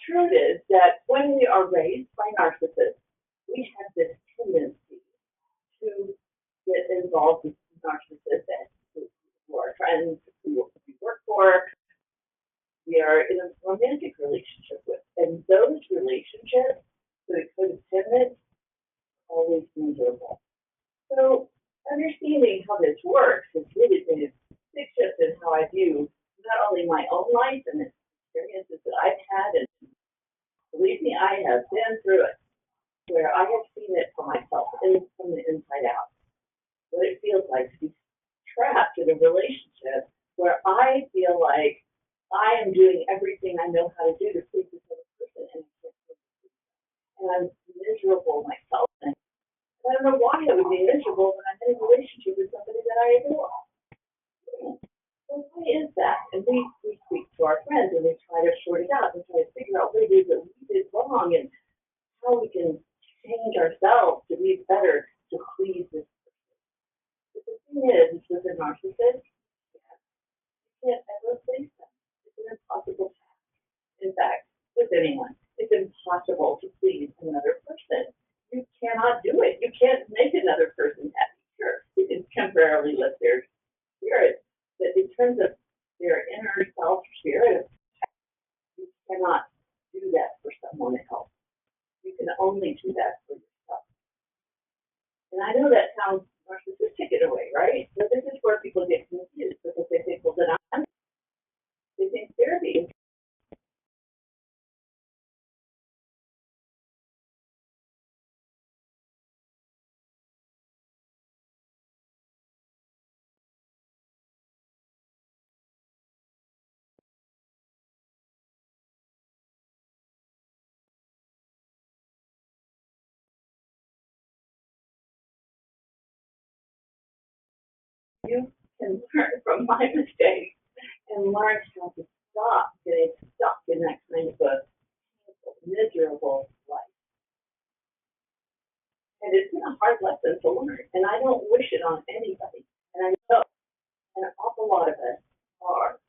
truth is that when we are raised by narcissists, we have this tendency to get involved with narcissists who are friends, who we work for, we are in a romantic relationship with. And those relationships, the codependent, always miserable. So understanding how this works has really been a big shift in how I view not only my own life and the experiences that I've had, and believe me, I have been through it, where I have seen it for myself from the inside out. What it feels like to be trapped in a relationship where I feel like I am doing everything I know how to do to please this other person, and I'm miserable myself. And I don't know why I would be miserable when I'm in a relationship with somebody that I adore. So why is that? And we speak to our friends and we try to sort it out and try to figure out what it is that we did wrong and how we can change ourselves to be better to please this person. But the thing is with a narcissist, you can't ever please them. It's an impossible task. In fact, with anyone, it's impossible to please another person. You cannot do it. You can't make another person happy. Sure, you can temporarily lift their spirit, but in terms of their inner self spirit, you cannot do that for someone else. You can only do that for yourself. And I know that sounds narcissistic in a way, right? So this is where people get confused because they think, well, then they think therapy. You can learn from my mistakes and learn how to stop getting stuck in that kind of a miserable life. And it's been a hard lesson to learn, and I don't wish it on anybody. And I know an awful lot of us are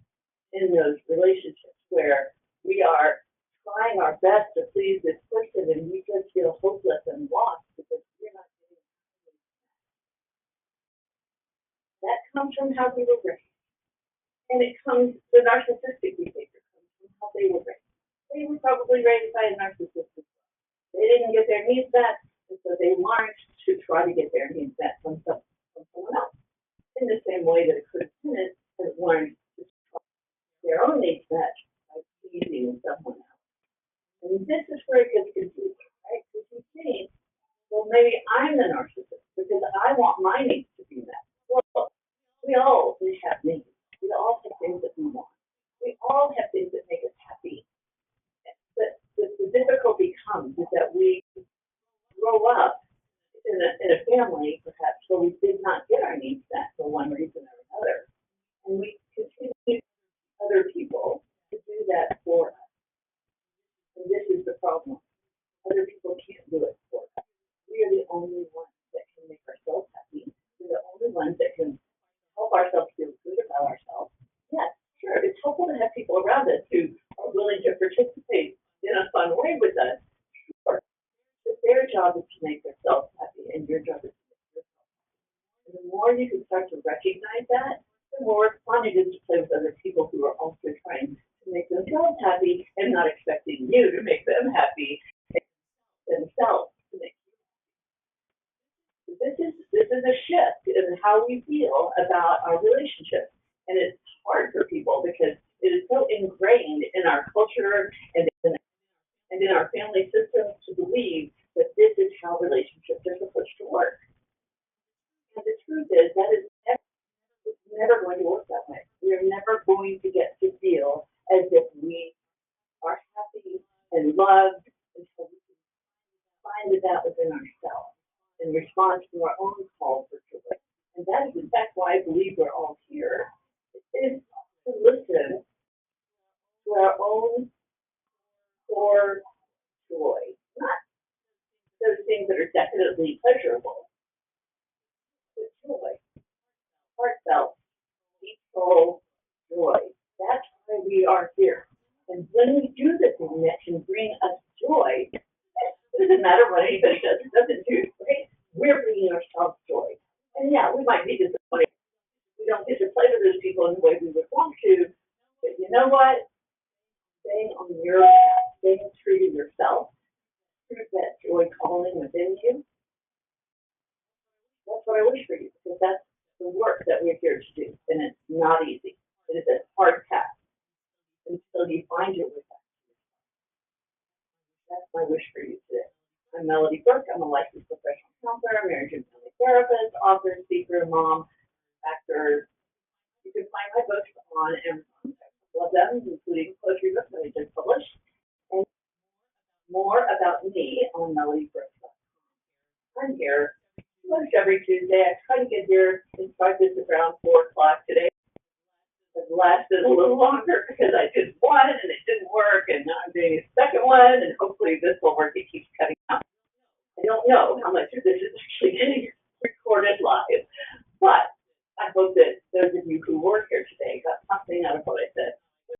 in those relationships where we are trying our best to please this person and we just feel hopeless and lost because we're not getting that comes from how we were raised. And it comes, the narcissistic behavior comes from how they were raised. They were probably raised by a narcissist as well. They didn't get their needs met, and so they learned to try to get their needs met from someone else. In the same way that a codependent has learned to try their own needs met by pleasing someone else. And this is where it gets confusing, right? Because you think, well, maybe I'm the narcissist because I want my needs to be met. Well, we all have needs. We all have things that we want. We all have things that make us happy. But the difficulty comes is that we grow up in a family, perhaps, where we did not get our needs met for one reason or another. And we continue other people to do that for us. And this is the problem. Other people can't do it for us. We are the only ones that can make ourselves happy. We're the only ones that can help ourselves feel good about ourselves. Yes, sure, it's helpful to have people around us who are willing to participate in a fun way with us. Sure. But their job is to make themselves happy, and your job is to make yourself happy. And the more you can start to recognize that, the more fun it is to play with other people who are also trying to make themselves happy and not expecting you to make them happy themselves to make you happy. This is a shift in how we feel about our relationships. And it's hard for people because it is so ingrained in our culture and in our family systems to believe that this is how relationships are supposed to work. And the truth is that it's never going to work that way. We are never going to get to feel as if we are happy and loved until we can find that within ourselves in response to our own call for joy. And that is in fact why I believe we're all here, is to listen to our own core joy, not those things that are definitely pleasurable, but joy, heartfelt, peaceful joy. That's why we are here. And when we do the thing that can and bring us joy. It doesn't matter what anybody does or doesn't do, right? We're bringing ourselves joy. And yeah, we might be disappointed. We don't get to play with those people in the way we would want to, but you know what? Staying on your path, staying true to yourself, through that joy calling within you, that's what I wish for you, because that's the work that we're here to do, and it's not easy. It is a hard task until you find your way back. That's my wish for you today. I'm Melody Burke. I'm a licensed professional counselor, marriage and family therapist, author, speaker, mom, actor. You can find my books on Amazon. A couple of them, including poetry books that I just published, and more about me on melodyburke.com. I'm here almost every Tuesday. I try to get here in practice around 4 o'clock today. It lasted a little longer because I did one and it didn't work, and now I'm doing a second one, and hopefully this will work. It keeps cutting out. I don't know how much of this is actually getting recorded live, but I hope that those of you who were here today got something out of what I said.